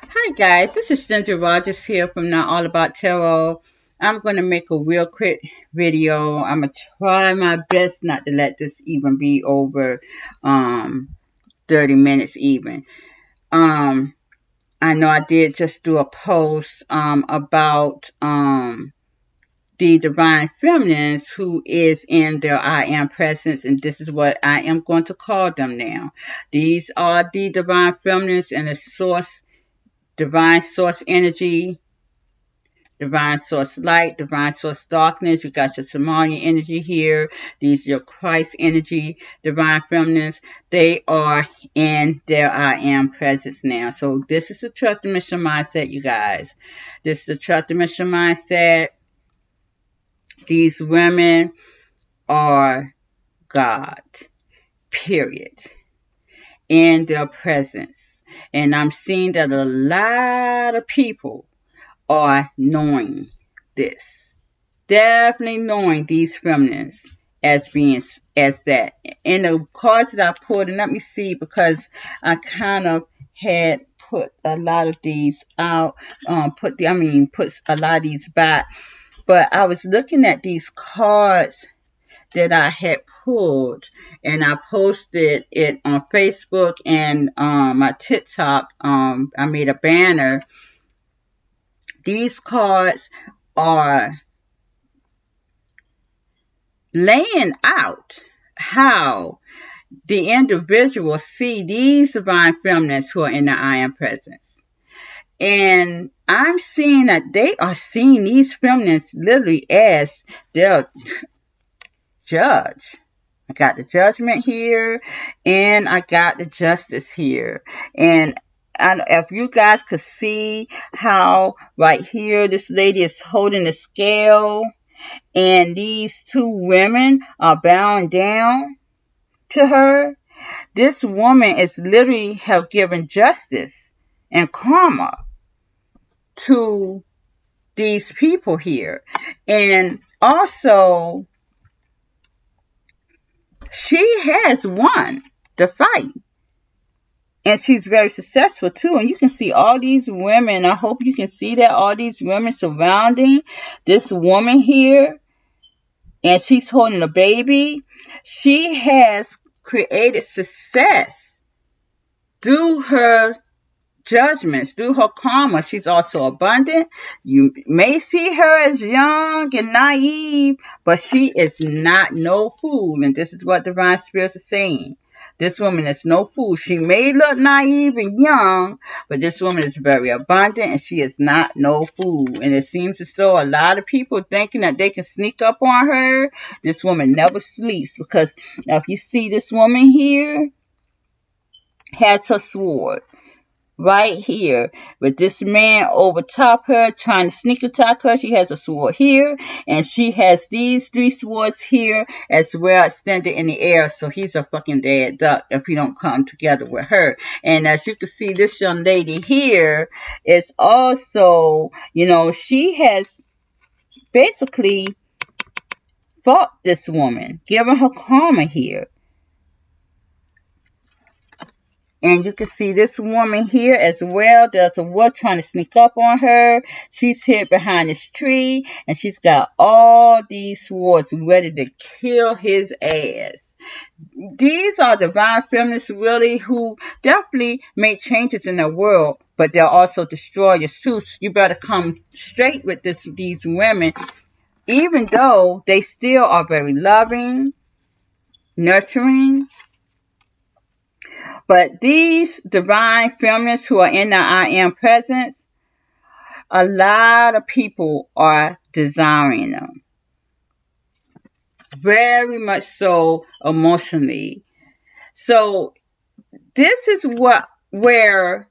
Hi guys, this is Ginger Rogers here from Not All About Tarot. I'm going to make a real quick video. I'm going to try my best not to let this even be over 30 minutes even. Um, I know I did just do a post about the Divine Feminines who is in their I Am presence, and this is what I am going to call them now. These are the Divine Feminines and the source, Divine Source Energy, Divine Source Light, Divine Source Darkness. You got your Samarian energy here. These are your Christ energy, Divine Feminines. They are in their I Am presence now. So this is the trust dimension mindset, you guys. This is the trust dimension mindset. These women are God, period, in their presence. And I'm seeing that a lot of people are knowing this. Definitely knowing these feminines as being as that. In the cards that I pulled, and let me see, because I kind of had put a lot of these out, put a lot of these back. But I was looking at these cards that I had pulled, and I posted it on Facebook and my TikTok. I made a banner. These cards are laying out how the individual see these divine feminines who are in the I Am presence. And I'm seeing that they are seeing these feminines literally as their judge. I got the judgment here, and I got the justice here. And if you guys could see how right here this lady is holding the scale, and these two women are bowing down to her. This woman is literally have given justice and karma to these people here. And also, she has won the fight. And she's very successful too. And you can see all these women. I hope you can see that. All these women surrounding this woman here. And she's holding a baby. She has created success through her judgments, through her karma. She's also abundant. You may see her as young and naive, but she is not no fool. And this is what Divine Spirits are saying. This woman is no fool. She may look naive and young, but this woman is very abundant and she is not no fool. And it seems as though a lot of people thinking that they can sneak up on her. This woman never sleeps, because now if you see this woman here has her sword right here with this man over top her trying to sneak attack her. She has a sword here, and she has these three swords here as well, extended in the air. So he's a fucking dead duck if he don't come together with her. And as you can see, this young lady here is also, she has basically fought this woman, given her karma here. And you can see this woman here as well. There's a wolf trying to sneak up on her. She's hid behind this tree, and she's got all these swords ready to kill his ass. These are divine feminists really who definitely make changes in the world, but they'll also destroy your suits. You better come straight with these women, even though they still are very loving, nurturing. But these divine feminists who are in the I Am presence, a lot of people are desiring them. Very much so emotionally. So this is where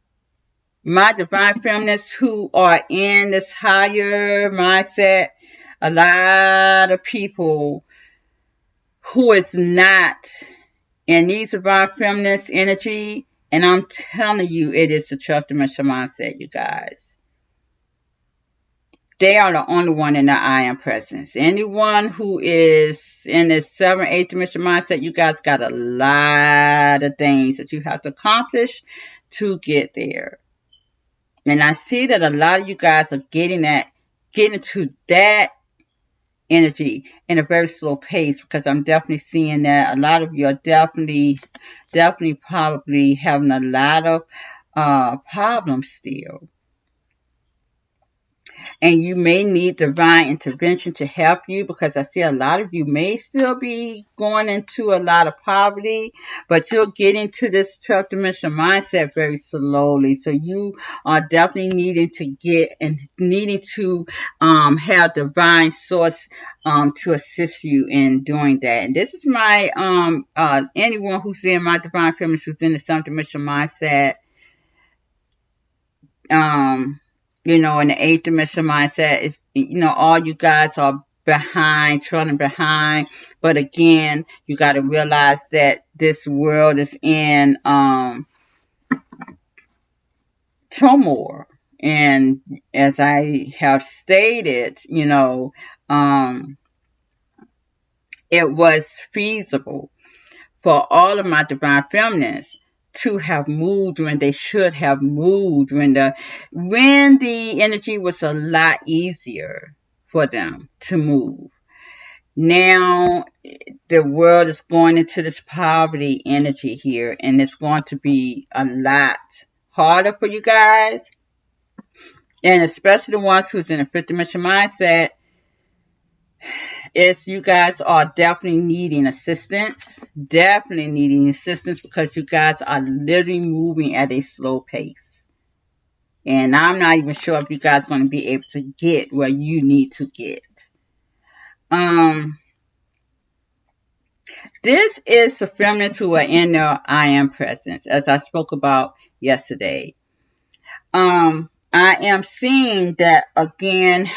my divine feminists who are in this higher mindset, a lot of people who is not in these divine feminist energy, and I'm telling you, it is the trust dimension mindset, you guys. They are the only one in the I Am presence. Anyone who is in this 7th, 8th dimension mindset, you guys got a lot of things that you have to accomplish to get there. And I see that a lot of you guys are getting to that energy in a very slow pace, because I'm definitely seeing that a lot of you are definitely probably having a lot of problems still. And you may need divine intervention to help you, because I see a lot of you may still be going into a lot of poverty, but you're getting to this 12th dimension mindset very slowly. So you are definitely needing to have divine source to assist you in doing that. And this is my anyone who's in my divine feminine who's in the 7th dimension mindset, in the 8th dimension mindset is, all you guys are trailing behind. But again, you got to realize that this world is in turmoil. And as I have stated, it was feasible for all of my divine feminines to have moved when they should have moved, when the energy was a lot easier for them to move. Now the world is going into this poverty energy here, and it's going to be a lot harder for you guys, and especially the ones who's in a 5th dimension mindset. Is you guys are definitely needing assistance, because you guys are literally moving at a slow pace. And I'm not even sure if you guys are going to be able to get where you need to get. This is the feminists who are in their I am presence, as I spoke about yesterday. I am seeing that again,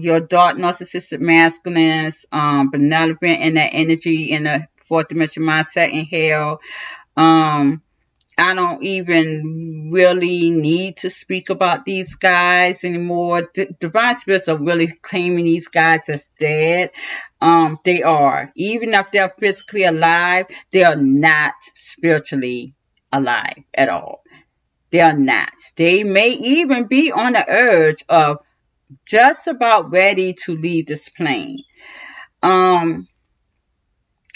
your dark narcissistic masculines, benevolent in that energy in the 4th dimension mindset in hell. I don't even really need to speak about these guys anymore. Divine spirits are really claiming these guys as dead. They are. Even if they're physically alive, they are not spiritually alive at all. They are not. They may even be on the urge of just about ready to leave this plane. And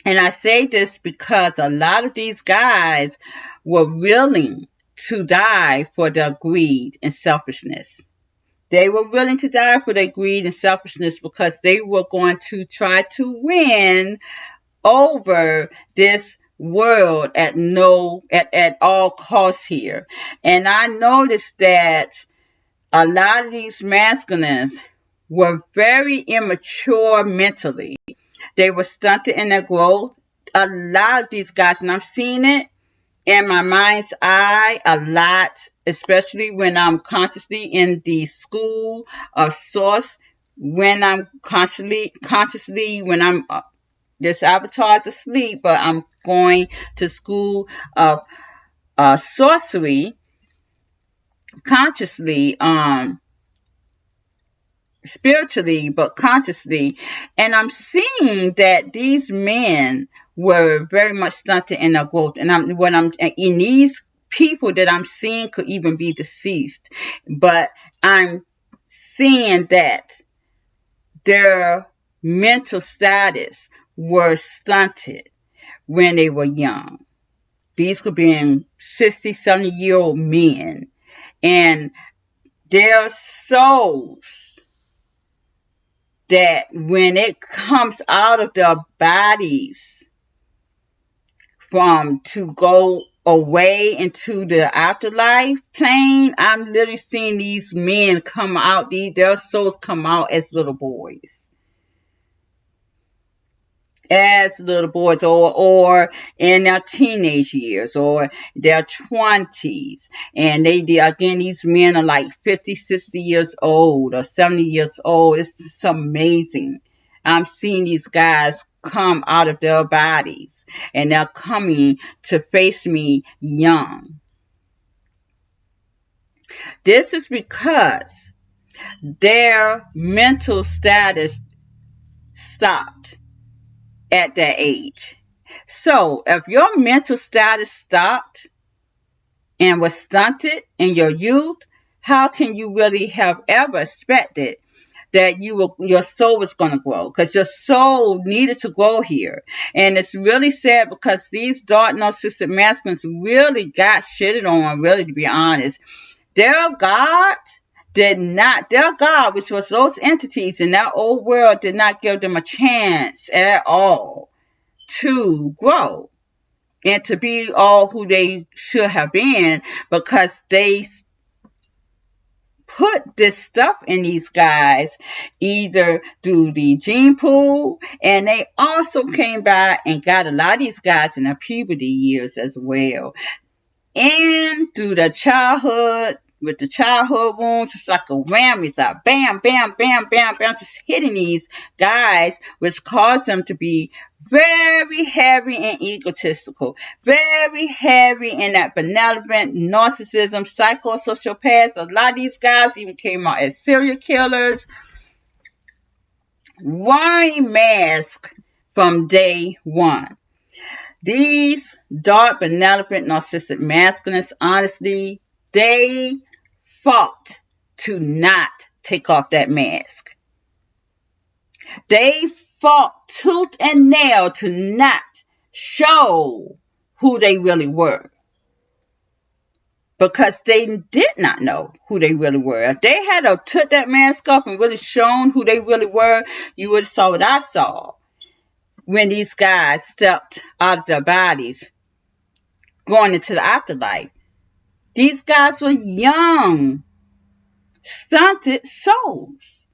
I say this because a lot of these guys were willing to die for their greed and selfishness. They were willing to die for their greed and selfishness because they were going to try to win over this world at all costs here. And I noticed that a lot of these masculines were very immature mentally. They were stunted in their growth. A lot of these guys, and I'm seeing it in my mind's eye a lot, especially when I'm consciously in the school of source, when I'm consciously when I'm this avatar is asleep, but I'm going to school of sorcery consciously, spiritually, but consciously. And I'm seeing that these men were very much stunted in their growth. And in these people that I'm seeing could even be deceased. But I'm seeing that their mental status were stunted when they were young. These could be 60, 70-year-old men. And their souls, that when it comes out of their bodies to go away into the afterlife plane, I'm literally seeing these men come out, their souls come out as little boys. Or in their teenage years or their 20s. And again, these men are like 50, 60 years old or 70 years old. It's just amazing. I'm seeing these guys come out of their bodies, and they're coming to face me young. This is because their mental status stopped at that age. So if your mental status stopped and was stunted in your youth, how can you really have ever expected that your soul was going to grow? Because your soul needed to grow here. And it's really sad because these dark narcissistic masculines really got shitted on, really, to be honest. Their God their God, which was those entities in that old world, did not give them a chance at all to grow and to be all who they should have been, because they put this stuff in these guys either through the gene pool, and they also came by and got a lot of these guys in their puberty years as well, and through the childhood. With the childhood wounds, it's like a whammy. It's like bam, bam, bam, bam, bam, just hitting these guys, which caused them to be very heavy and egotistical, very heavy in that benevolent narcissism, psychosociopaths. A lot of these guys even came out as serial killers, wearing masks from day one. These dark, benevolent, narcissistic masculines, honestly, they fought to not take off that mask. They fought tooth and nail to not show who they really were, because they did not know who they really were. If they had took that mask off and really shown who they really were, you would have saw what I saw when these guys stepped out of their bodies going into the afterlife. These guys were young, stunted souls.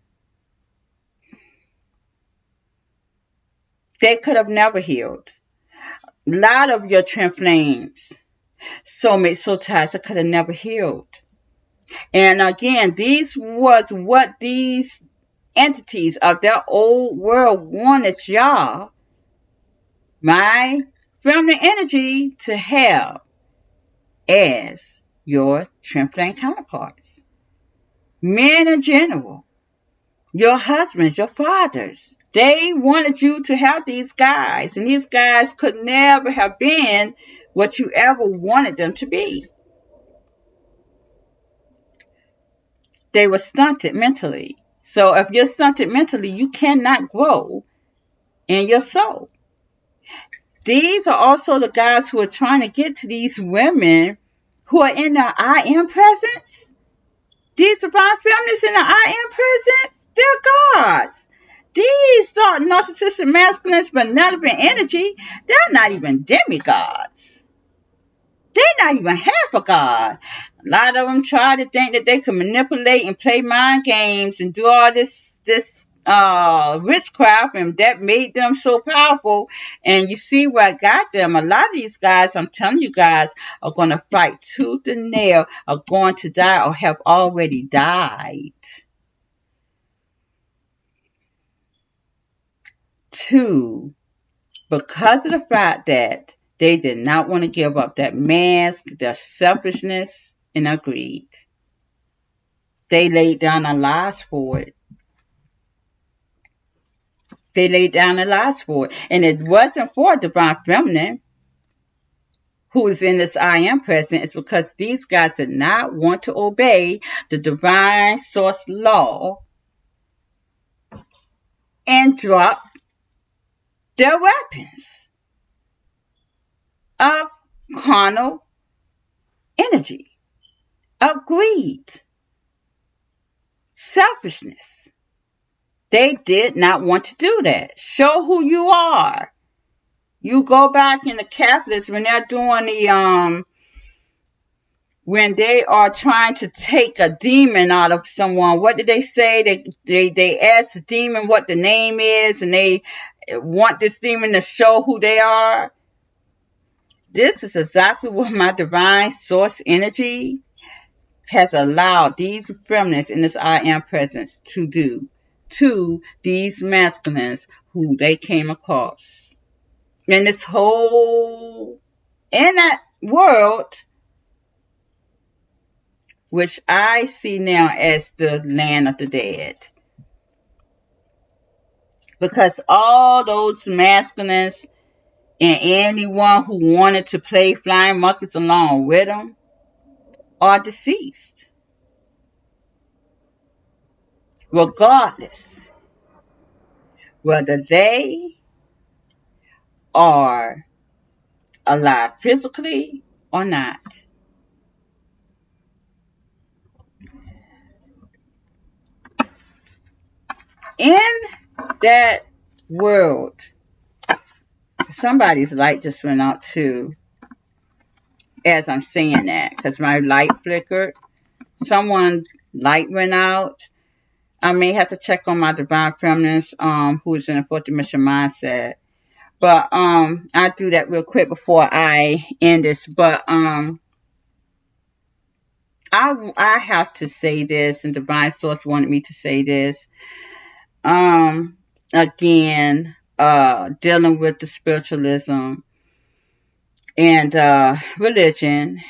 They could have never healed. A lot of your twin flames, soulmates, soul ties, that could have never healed. And again, these was what these entities of their old world wanted y'all, my feminine energy, to have as your twin flame counterparts. Men in general, your husbands, your fathers, they wanted you to have these guys, and these guys could never have been what you ever wanted them to be. They were stunted mentally. So if you're stunted mentally, you cannot grow in your soul. These are also the guys who are trying to get to these women who are in their I am presence. These divine feminists in the I am presence, they're gods. These dark narcissistic masculines, benevolent energy, they're not even demigods. They're not even half a god. A lot of them try to think that they can manipulate and play mind games and do all this witchcraft, and that made them so powerful. And you see where I got them. A lot of these guys, I'm telling you guys, are going to fight tooth and nail, are going to die or have already died. Two, because of the fact that they did not want to give up that mask, their selfishness, and their greed. They laid down their lives for it. They laid down their lives for it. And it wasn't for divine feminine who is in this I am present. It's because these guys did not want to obey the divine source law and drop their weapons of carnal energy, of greed, selfishness. They did not want to do that. Show who you are. You go back in the Catholics when they're doing the when they are trying to take a demon out of someone. What did they say? They ask the demon what the name is, and they want this demon to show who they are. This is exactly what my divine source energy has allowed these feminists in this I am presence to do to these masculines who they came across. In this whole, in that world, which I see now as the land of the dead. Because all those masculines and anyone who wanted to play flying monkeys along with them are deceased. regardless whether they are alive physically or not. In that world, somebody's light just went out too, as I'm saying that, because my light flickered. Someone's light went out. I may have to check on my divine feminist, who's in a fourth dimension mindset. But I'll do that real quick before I end this. But I have to say this, and divine source wanted me to say this. Again, dealing with the spiritualism and religion.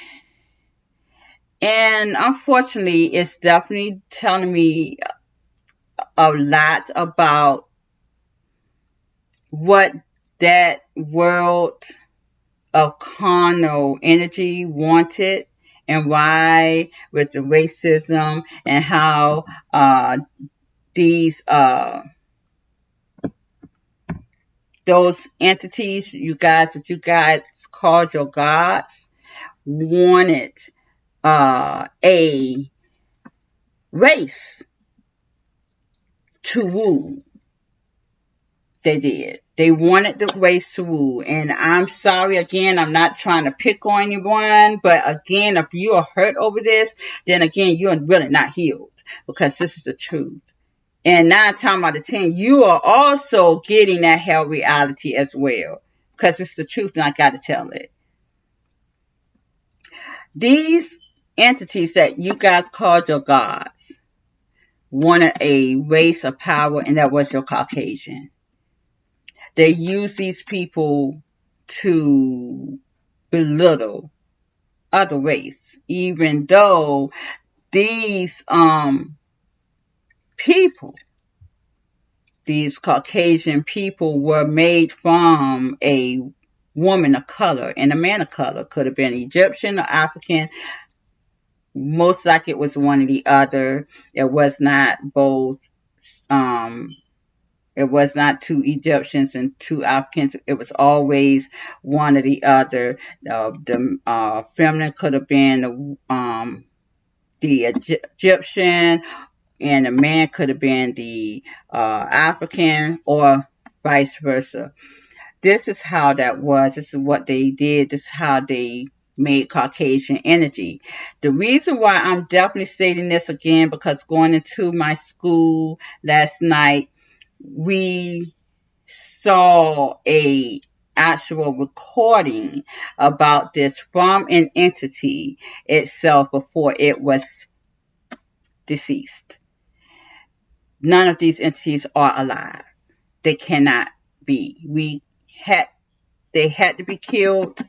And unfortunately, it's definitely telling me a lot about what that world of carnal energy wanted, and why, with the racism, and how these those entities that you guys called your gods wanted a race to rule. They did. They wanted the race to rule. And I'm sorry, again, I'm not trying to pick on anyone, but again, if you are hurt over this, then again, you're really not healed, because this is the truth. And 9 times out of 10, you are also getting that hell reality as well, because it's the truth and I got to tell it. These entities that you guys called your gods wanted a race of power, and that was your Caucasian. They use these people to belittle other race, even though these people, these Caucasian people, were made from a woman of color and a man of color. Could have been Egyptian or African. Most likely it was one or the other. It was not both. It was not 2 Egyptians and 2 Africans. It was always one or the other. The feminine could have been the Egyptian, and the man could have been the African, or vice versa. This is how that was. This is what they did. This is how they made Caucasian energy. The reason why I'm definitely stating this again, because going into my school last night, we saw a actual recording about this from an entity itself before it was deceased. None of these entities are alive. They cannot be. They had to be killed.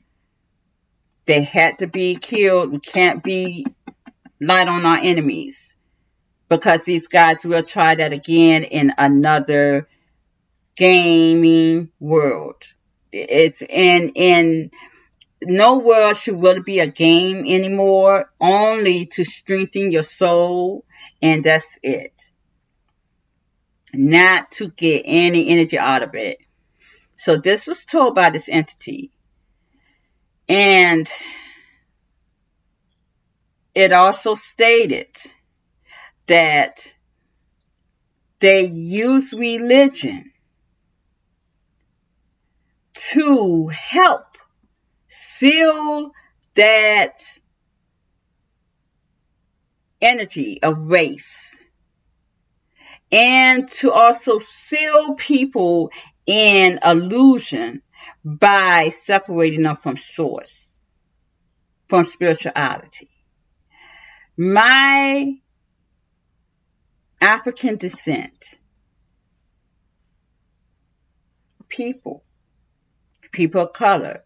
They had to be killed. We can't be light on our enemies, because these guys will try that again in another gaming world. It's in no world should really be a game anymore, only to strengthen your soul, and that's it. Not to get any energy out of it. So this was told by this entity, and it also stated that they use religion to help seal that energy of race, and to also seal people in illusion by separating them from source, from spirituality. My African descent people of color,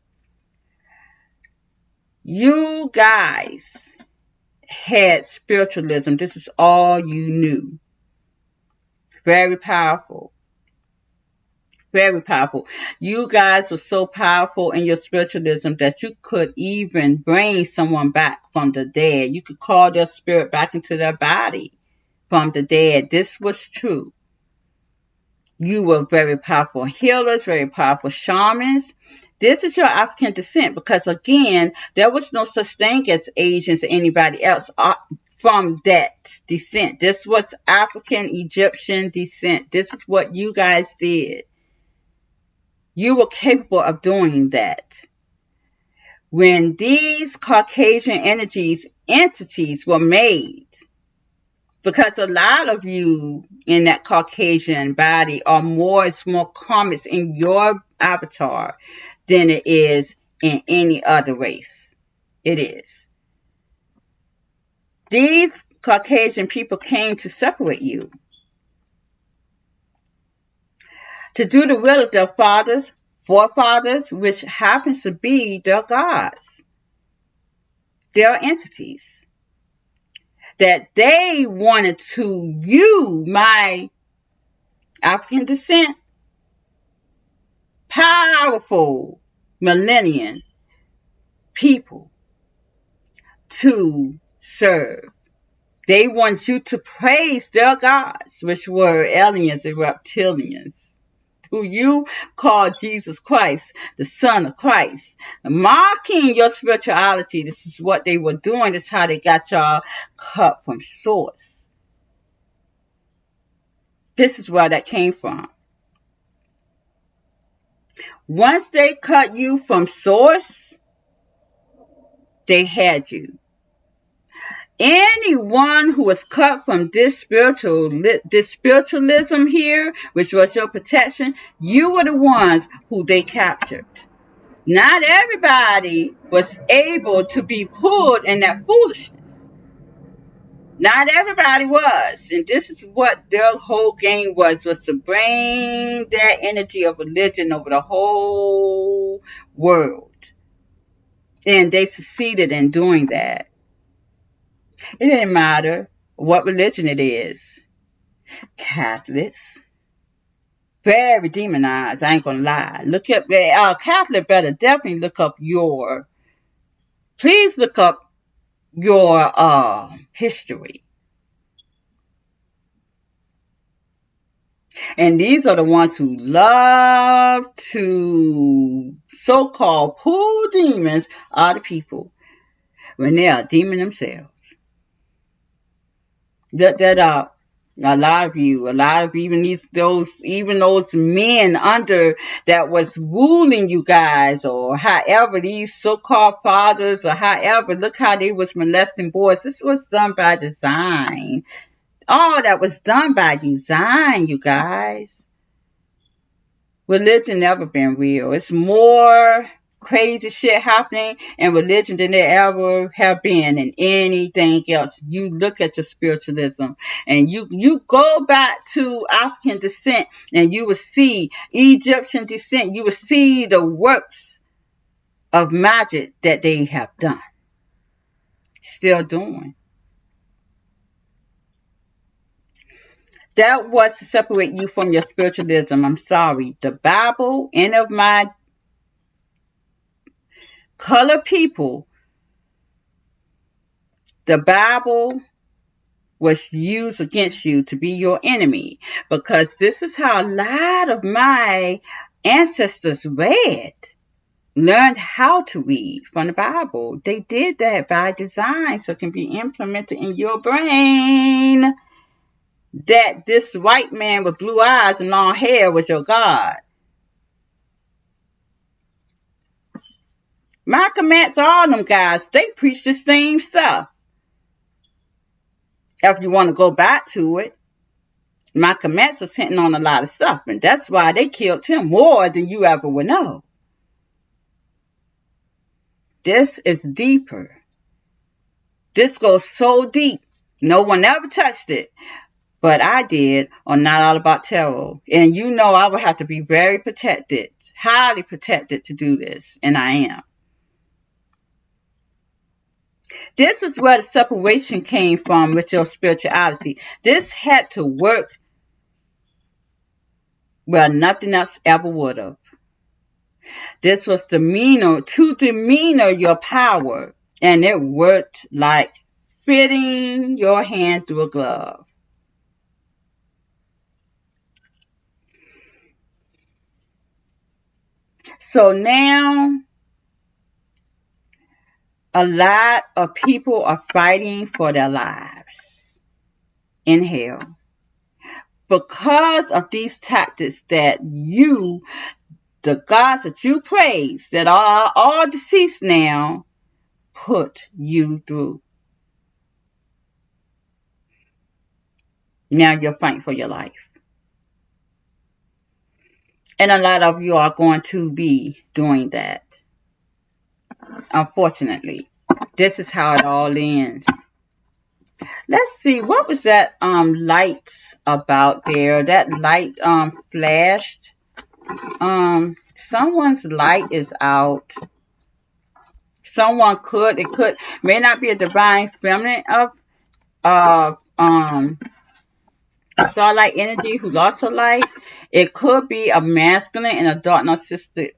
you guys had spiritualism. This is all you knew. Very powerful. Very powerful. You guys were so powerful in your spiritualism that you could even bring someone back from the dead. You could call their spirit back into their body. from the dead. This was true. You were very powerful healers, very powerful shamans. This is your African descent because, again, there was no such thing as Asians or anybody else from that descent. This was African Egyptian descent. This is what you guys did. You were capable of doing that. When these Caucasian entities were made, because a lot of you in that Caucasian body are it's more karmic in your avatar than it is in any other race. It is. These Caucasian people came to separate you, to do the will of their forefathers, which happens to be their gods, their entities, that they wanted to you, my African descent, powerful millennium people, to serve. They want you to praise their gods, which were aliens and reptilians, who you call Jesus Christ, the Son of Christ, mocking your spirituality. This is what they were doing. This is how they got y'all cut from source. This is where that came from. Once they cut you from source, they had you. Anyone who was cut from this spiritualism here, which was your protection, you were the ones who they captured. Not everybody was able to be pulled in that foolishness. Not everybody was. And this is what their whole game was to bring that energy of religion over the whole world. And they succeeded in doing that. It didn't matter what religion it is. Catholics, very demonized, I ain't gonna lie. Look up, Catholic better definitely look up please look up your history. And these are the ones who love to so-called pull demons out of people when they are a demon themselves. Look that up. A lot of even those men under that was ruling you guys, or however these so-called fathers, or however, look how they was molesting boys. This was done by design. All that was done by design, you guys. Religion never been real. It's more crazy shit happening in religion than there ever have been in anything else. You look at your spiritualism and you go back to African descent and you will see Egyptian descent. You will see the works of magic that they have done. Still doing. That was to separate you from your spiritualism. I'm sorry. The Bible, any of my color people, the Bible was used against you to be your enemy, because this is how a lot of my ancestors learned how to read from the Bible. They did that by design so it can be implemented in your brain that this white man with blue eyes and long hair was your God. Malcolm X, all them guys, they preach the same stuff. If you want to go back to it, Malcolm X was hitting on a lot of stuff, and that's why they killed him more than you ever would know. This is deeper. This goes so deep. No one ever touched it, but I did on Not All About Tarot. And you know I would have to be very protected, highly protected to do this, and I am. This is where the separation came from with your spirituality. This had to work where nothing else ever would have. This was to demeanor your power. And it worked like fitting your hand through a glove. So now a lot of people are fighting for their lives in hell because of these tactics that the gods that you praise, that are all deceased now, put you through. Now you're fighting for your life. And a lot of you are going to be doing that. Unfortunately. This is how it all ends. Let's see, what was that light about there? That light flashed. Someone's light is out. Someone may not be a divine feminine of starlight energy who lost her life. It could be a masculine and a dark narcissistic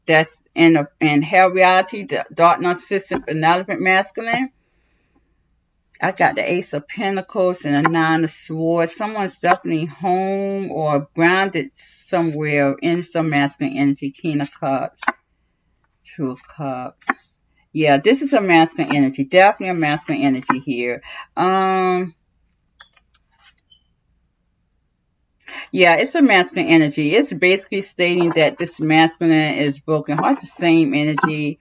that's in hell reality, the dark narcissistic benevolent masculine. I got the Ace of Pentacles and a Nine of Swords. Someone's definitely home or grounded somewhere in some masculine energy. King of Cups, Two of Cups. Yeah, this is a masculine energy. Definitely a masculine energy here. Yeah, it's a masculine energy. It's basically stating that this masculine is broken heart. It's the same energy.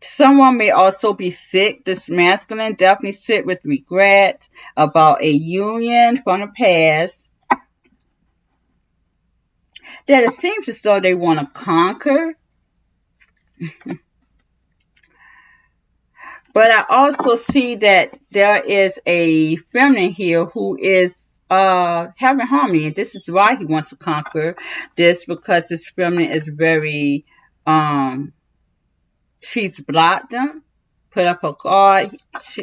Someone may also be sick. This masculine definitely sick with regret about a union from the past that it seems as though they want to conquer. But I also see that there is a feminine here who is having harmony. And this is why he wants to conquer this, because this feminine is very she's blocked them, put up a guard.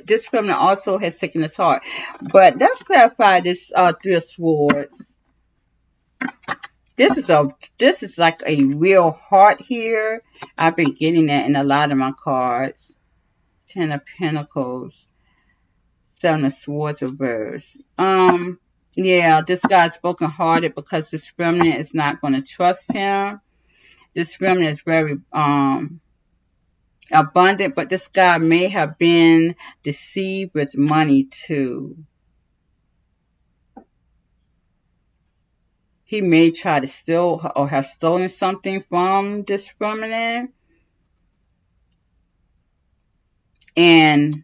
This feminine also has taken his heart. But let's clarify this Three of Swords. This is like a real heart here. I've been getting that in a lot of my cards. Ten of Pentacles, Seven of Swords reverse. Yeah, this guy's broken hearted because this feminine is not going to trust him. This feminine is very abundant, but this guy may have been deceived with money too. He may try to steal or have stolen something from this feminine, and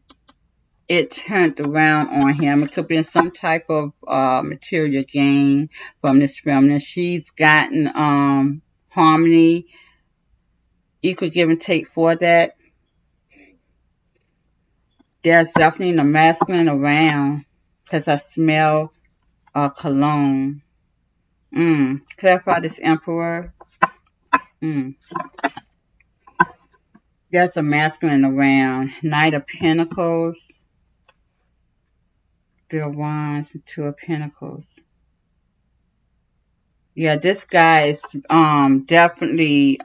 it turned around on him. It could be some type of material gain from this feminine. She's gotten harmony, equal give and take for that. There's definitely a masculine around because I smell cologne. Clarify this Emperor. There's a masculine around. Knight of Pentacles. Three of Wands and Two of Pentacles. Yeah, this guy is definitely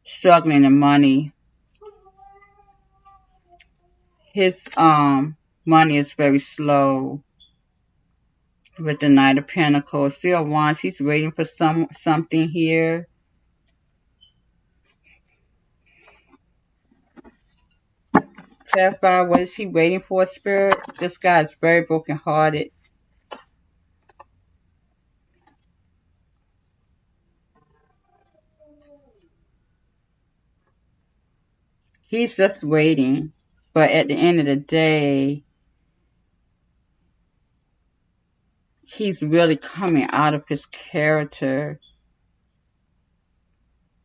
struggling in money. His money is very slow. With the Knight of Pentacles, Three of Wands, he's waiting for something here. Clarify, what is he waiting for, Spirit? This guy is very brokenhearted. He's just waiting. But at the end of the day, he's really coming out of his character,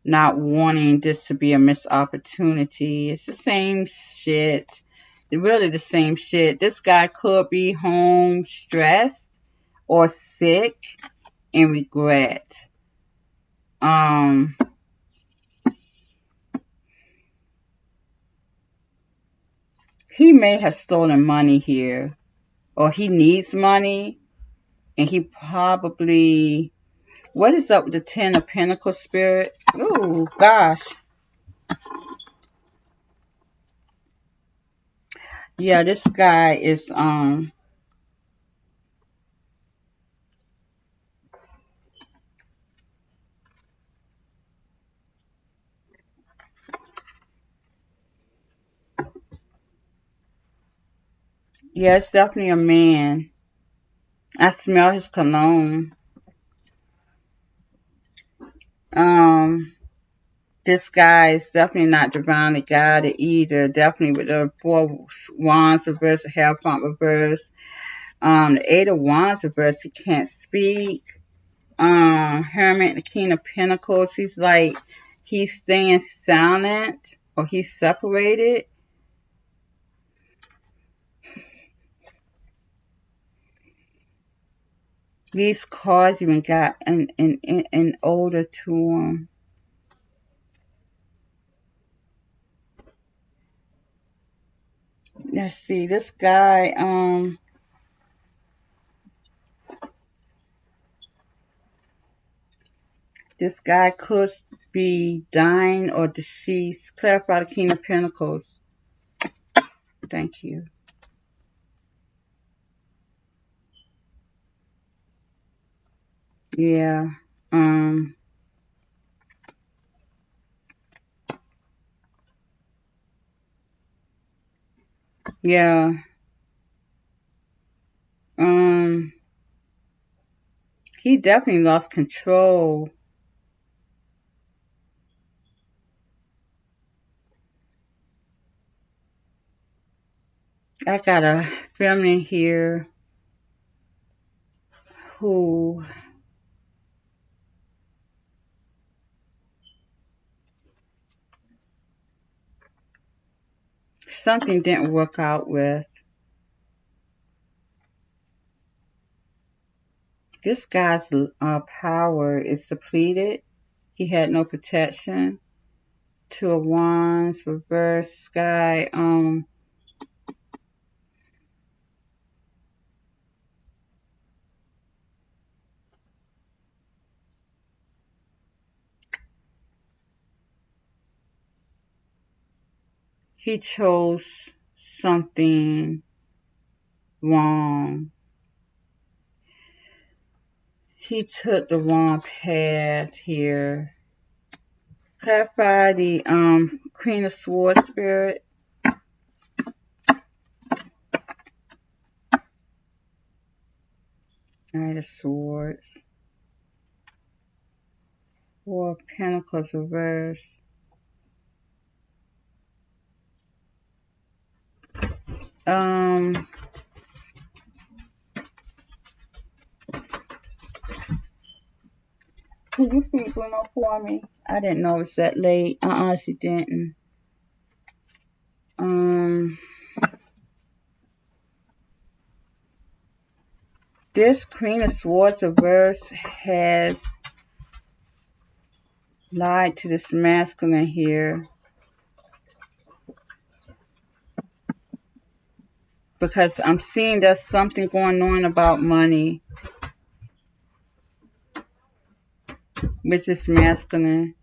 not wanting this to be a missed opportunity. It's the same shit. Really the same shit. This guy could be home stressed or sick and regret. He may have stolen money here, or he needs money, and he probably, what is up with the Ten of Pentacles, Spirit? Ooh, gosh. Yeah, this guy is Yeah, it's definitely a man. I smell his cologne. Um, this guy is definitely not divinely guided either. Definitely with the four wands reversed, the hellfont reversed. The eight of wands reversed, he can't speak. Hermit, the king of pentacles, he's like, he's staying silent or he's separated. These cards even got an odor to them. Let's see, this guy, could be dying or deceased. Clarify the king of pentacles. Thank you. Yeah. Um, yeah. Um, he definitely lost control. I got a family here who something didn't work out with. This guy's power is depleted. He had no protection. Two of Wands, reverse sky. He chose something wrong. He took the wrong path here. Clarify the Queen of Swords spirit. Knight of Swords. Four of Pentacles reverse. Can you feed Bruno for me? I didn't know it was that late. I honestly didn't. This Queen of Swords reverse has lied to this masculine here. Because I'm seeing there's something going on about money with this masculine.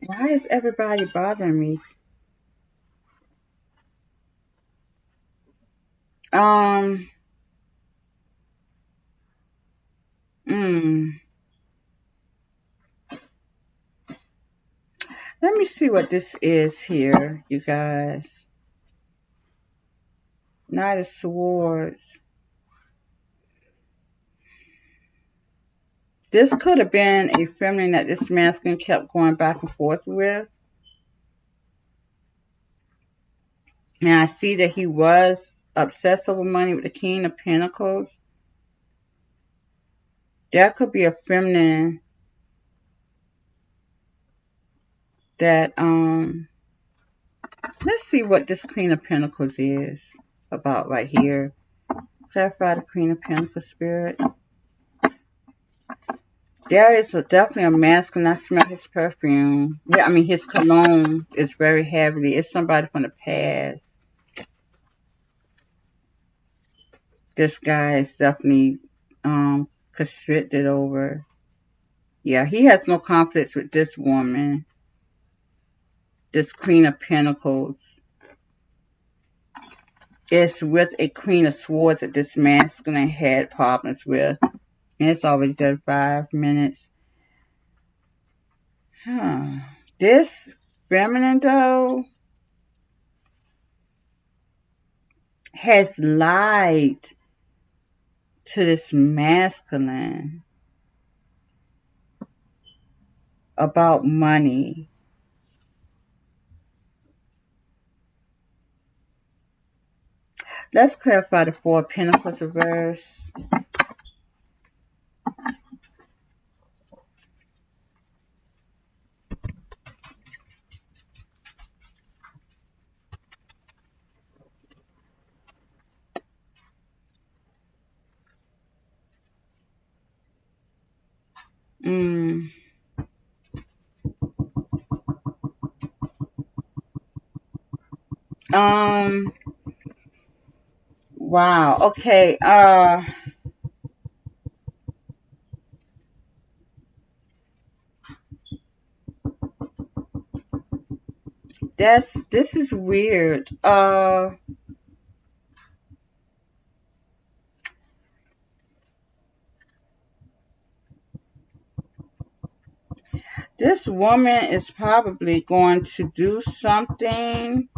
Why is everybody bothering me? Um, mm, Let me see what this is here, you guys. Knight of Swords. This could have been a feminine that this masculine kept going back and forth with. And I see that he was obsessed over money with the King of Pentacles. That could be a feminine that, let's see what this Queen of Pentacles is about right here. Clarify the Queen of Pentacles spirit. There is definitely a masculine. I smell his perfume. Yeah, I mean his cologne is very heavily. It's somebody from the past. This guy is definitely constricted over. Yeah, he has no conflicts with this woman. This Queen of Pentacles. It's with a Queen of Swords that this masculine had problems with. And it's always done 5 minutes. Huh. This feminine though has lied to this masculine about money. Let's clarify the Four of Pentacles reverse. Mm. Um. Wow. Okay. This is weird. This woman is probably going to do something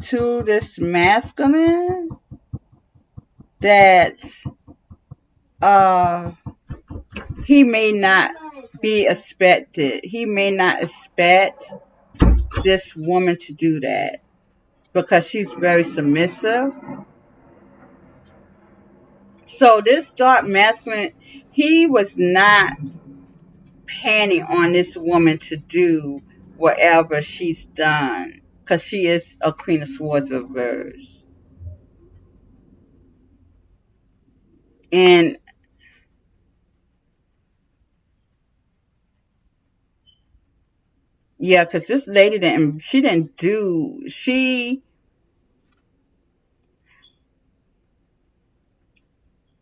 to this masculine that uh he may not be expected. He may not expect this woman to do that because she's very submissive. So this dark masculine, he was not planning on this woman to do whatever she's done because she is a Queen of Swords reverse. And yeah, because this lady she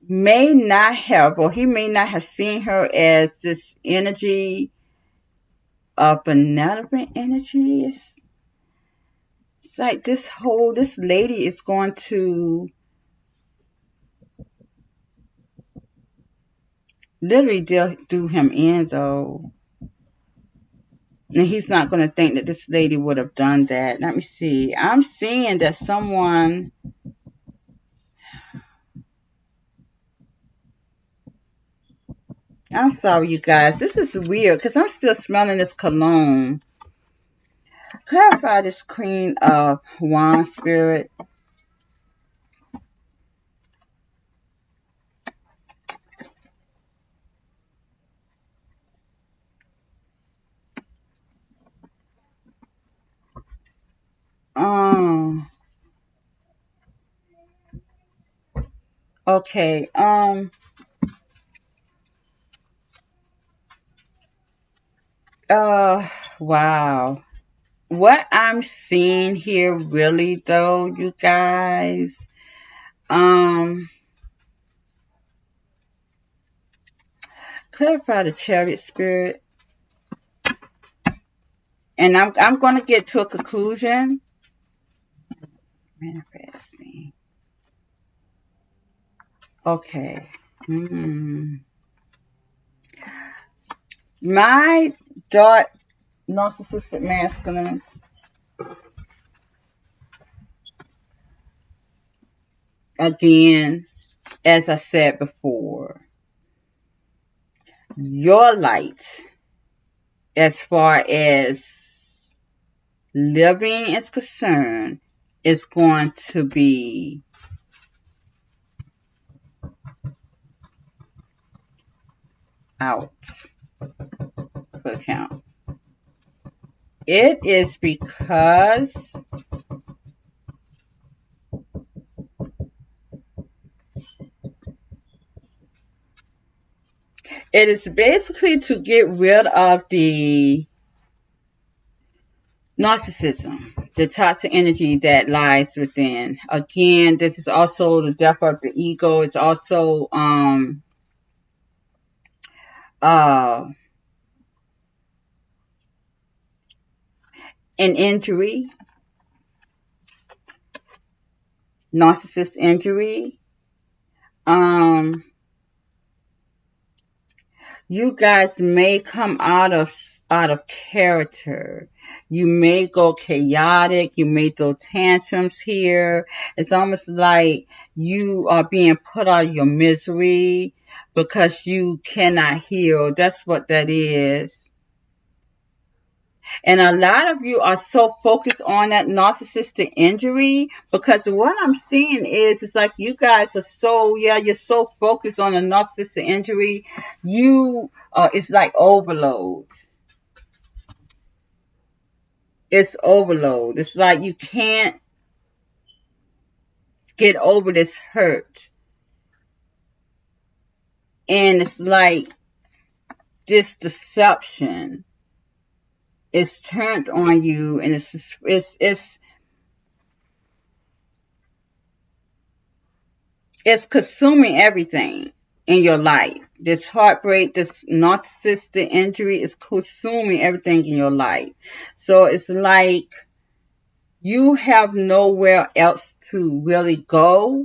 may not have, or he may not have seen her as this energy, a benevolent energy. It's like this lady is going to literally do him in though. And he's not going to think that this lady would have done that. Let me see. I'm seeing that someone. I'm sorry, you guys. This is weird because I'm still smelling this cologne. Clarify this Queen of Wands spirit. Um. Okay. Wow. What I'm seeing here, really, though, you guys. Um. Clarify the Chariot spirit, and I'm gonna get to a conclusion. Manifesting. Okay. My dark narcissistic masculines, again, as I said before, your light, as far as living is concerned, is going to be out for account. It is because it is basically to get rid of the narcissism, the toxic energy that lies within. Again, this is also the death of the ego. It's also uh an injury, narcissist injury. Um You guys may come out of character. You may go chaotic. You may throw tantrums here. It's almost like you are being put out of your misery because you cannot heal. That's what that is. And a lot of you are so focused on that narcissistic injury because what I'm seeing is it's like you guys are so, yeah, you're so focused on a narcissistic injury. It's like overload. It's overload. It's like you can't get over this hurt. And it's like this deception is turned on you and it's consuming everything in your life. This heartbreak, this narcissistic injury is consuming everything in your life. So it's like you have nowhere else to really go.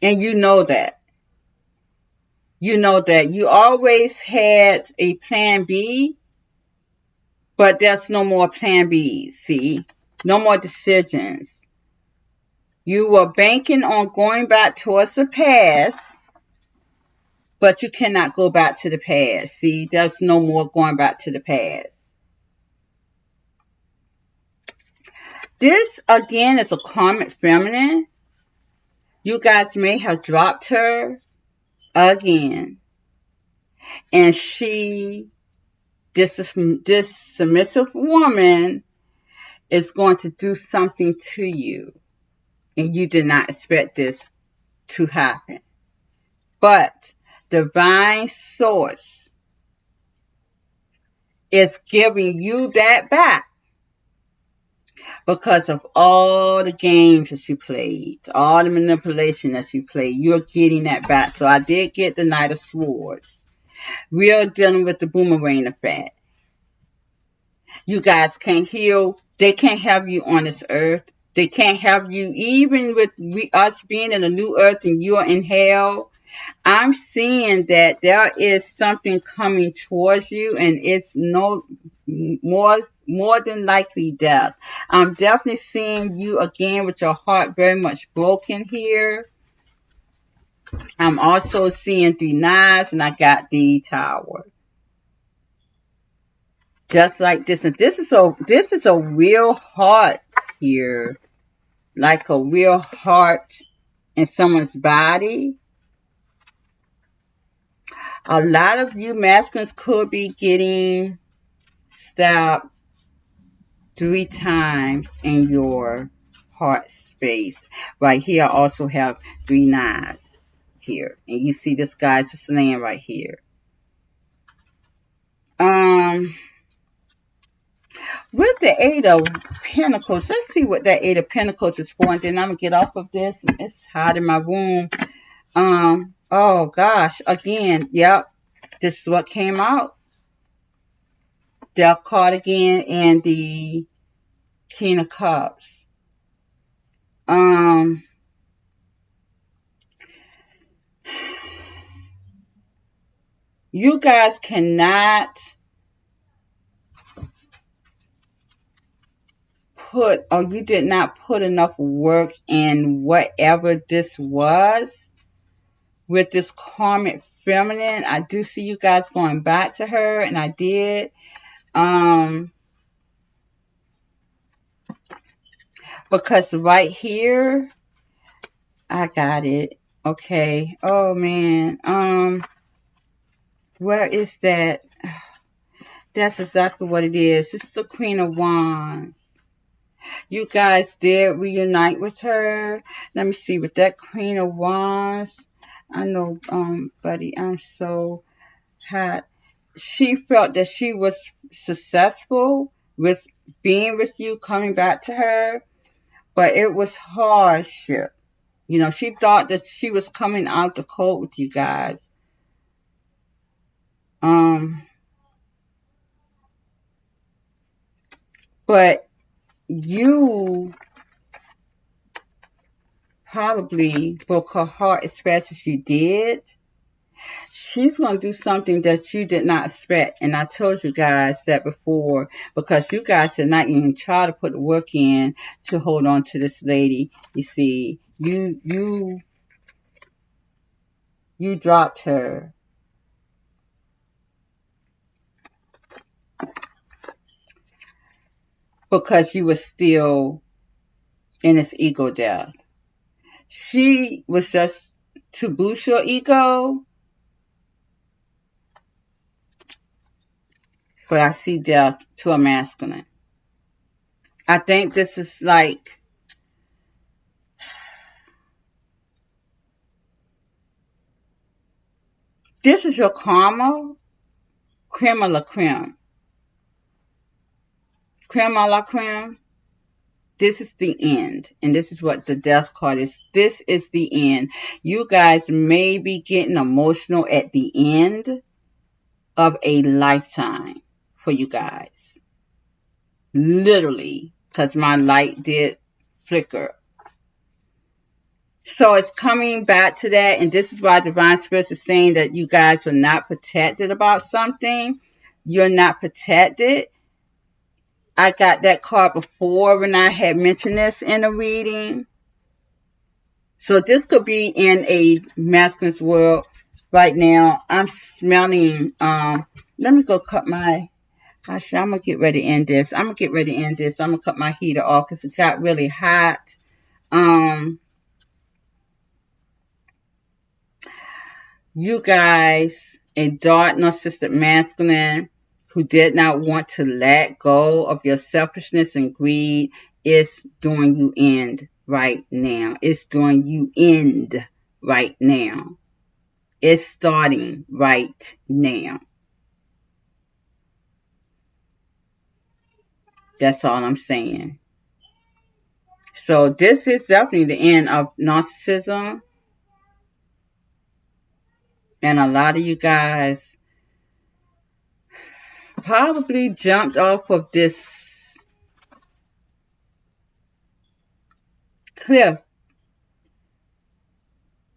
And you know that. You know that. You always had a plan B, but there's no more plan B, see? No more decisions. You were banking on going back towards the past, but you cannot go back to the past. See, there's no more going back to the past. This, again, is a karmic feminine. You guys may have dropped her again. And this submissive woman, is going to do something to you. And you did not expect this to happen. But divine source is giving you that back because of all the games that you played, all the manipulation that you played. You're getting that back. So I did get the Knight of Swords. We are dealing with the boomerang effect. You guys can't heal. They can't have you on this earth. They can't have you, even with us being in a new earth and you're in hell. I'm seeing that there is something coming towards you, and it's no more than likely death. I'm definitely seeing you again with your heart very much broken here. I'm also seeing the knives, and I got the tower. Just like this, and this is a real heart here, like a real heart in someone's body. A lot of you masculines could be getting stabbed 3 times in your heart space. Right here, I also have 3 knives here. And you see this guy's just laying right here. With the Eight of Pentacles, let's see what that Eight of Pentacles is for. And then I'm going to get off of this. It's hot in my room. Oh gosh. Again, yep. This is what came out. Death card again and the King of Cups. You guys cannot you did not put enough work in whatever this was with this karmic feminine. I do see you guys going back to her, and I did. Because right here, I got it. Okay. Oh man. Where is that? That's exactly what it is. It's the Queen of Wands. You guys did reunite with her. Let me see, with that Queen of Wands. I know, buddy, I'm so hot. She felt that she was successful with being with you, coming back to her, but it was hardship. You know, she thought that she was coming out the cold with you guys. But you probably broke her heart as fast as you did. She's going to do something that you did not expect. And I told you guys that before, because you guys did not even try to put the work in to hold on to this lady. You see, you dropped her. Because you were still in this ego death. She was just to boost your ego. But I see death to a masculine. I think this is like, this is your karma, creme a la creme. Creme a la creme. This is the end. And this is what the death card is. This is the end. You guys may be getting emotional at the end of a lifetime for you guys. Literally. Because my light did flicker. So it's coming back to that. And this is why Divine Spirits is saying that you guys are not protected about something. You're not protected. I got that card before when I had mentioned this in a reading. So this could be in a masculine's world right now. I'm smelling, let me go cut my, actually I'm going to get ready to end this. I'm going to cut my heater off because it got really hot. You guys, a dark narcissistic masculine who did not want to let go of your selfishness and greed is doing you end right now. It's doing you end right now. It's starting right now. That's all I'm saying. So this is definitely the end of narcissism. And a lot of you guys probably jumped off of this cliff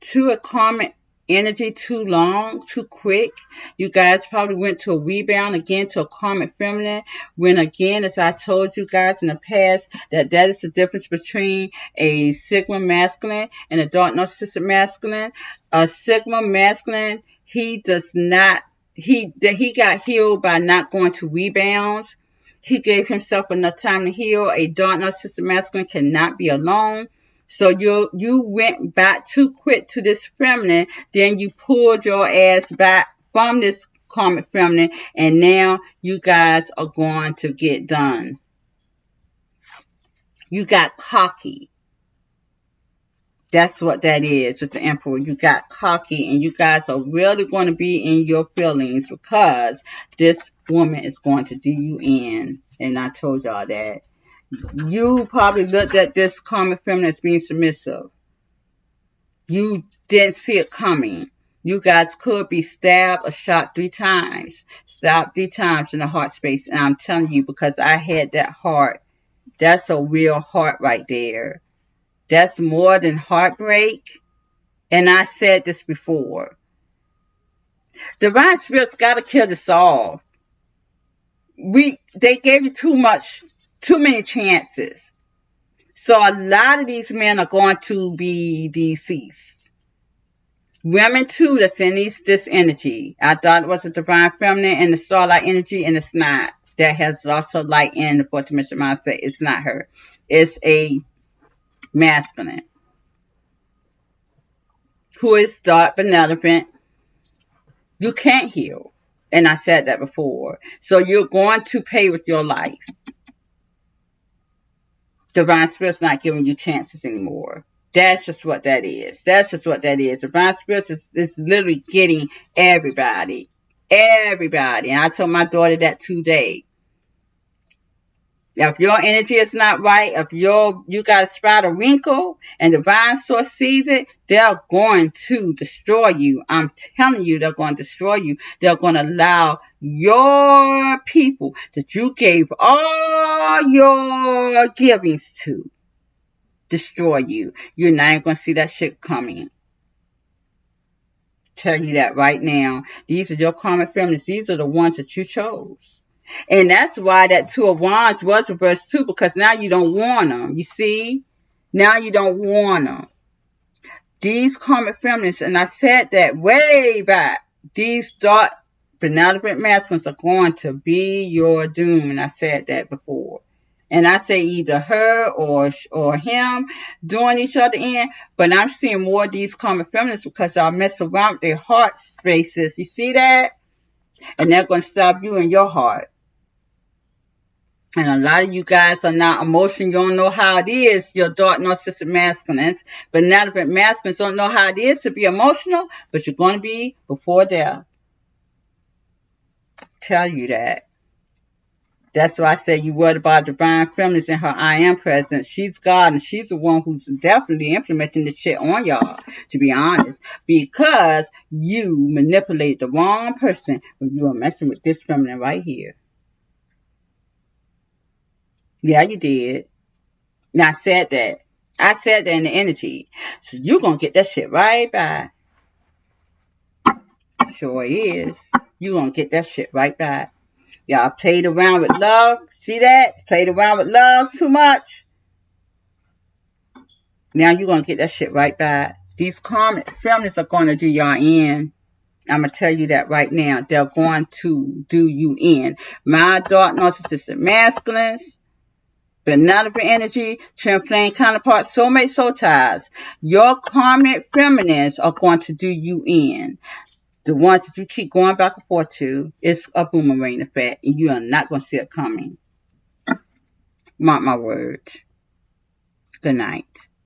to a karmic energy too long, too quick. You guys probably went to a rebound again to a karmic feminine. When again, as I told you guys in the past, that is the difference between a Sigma masculine and a dark narcissistic masculine. A Sigma masculine, he does not, he got healed by not going to rebounds. He gave himself enough time to heal. A dark narcissistic masculine cannot be alone. So you went back too quick to this feminine, then you pulled your ass back from this karmic feminine, and now you guys are going to get done. You got cocky. That's what that is with the Emperor. You got cocky, and you guys are really going to be in your feelings because this woman is going to do you in. And I told y'all that. You probably looked at this karmic feminine as being submissive. You didn't see it coming. You guys could be stabbed or shot 3 times. Stabbed 3 times in the heart space. And I'm telling you, because I had that heart. That's a real heart right there. That's more than heartbreak. And I said this before. Divine Spirits got to kill this off. They gave you too many chances. So a lot of these men are going to be deceased. Women too that's in this energy. I thought it was a divine feminine and the starlight energy, and it's not. That has also light in the fourth dimension mindset. It's not her. It's a masculine who is dark, benevolent. You can't heal. And I said that before. So you're going to pay with your life. Divine Spirit's not giving you chances anymore. That's just what that is. That's just what that is. Divine Spirit is literally getting everybody. Everybody. And I told my daughter that today. If your energy is not right, if you got a spot or wrinkle and divine source sees it, they're going to destroy you. I'm telling you, they're going to destroy you. They're going to allow your people that you gave all your givings to destroy you. You're not even going to see that shit coming. Tell you that right now. These are your karmic feminists. These are the ones that you chose. And that's why that Two of Wands was reversed too, because now you don't want them. You see? Now you don't want them. These karmic feminists, and I said that way back, these dark, benevolent masculines are going to be your doom. And I said that before. And I say either her or him doing each other in. But I'm seeing more of these karmic feminists because y'all mess around with their heart spaces. You see that? And they're going to stop you in your heart. And a lot of you guys are not emotional. You don't know how it is. Your dark narcissistic masculines. Benevolent masculines don't know how it is to be emotional. But you're going to be before death. Tell you that. That's why I say you worried about divine feminines and her I am presence. She's God, and she's the one who's definitely implementing this shit on y'all, to be honest. Because you manipulated the wrong person when you were messing with this feminine right here. Yeah, you did. Now, I said that. I said that in the energy. So you're going to get that shit right back. Sure is. You're going to get that shit right back. Y'all played around with love. See that? Played around with love too much. Now you're going to get that shit right back. These karmic feminists are going to do y'all in. I'm going to tell you that right now. They're going to do you in. My dark narcissistic masculines, benevolent energy, twin flame counterparts, soulmate, soul ties. Your karmic feminines are going to do you in. The ones that you keep going back and forth to, it's a boomerang effect, and you are not going to see it coming. Mark my words. Good night.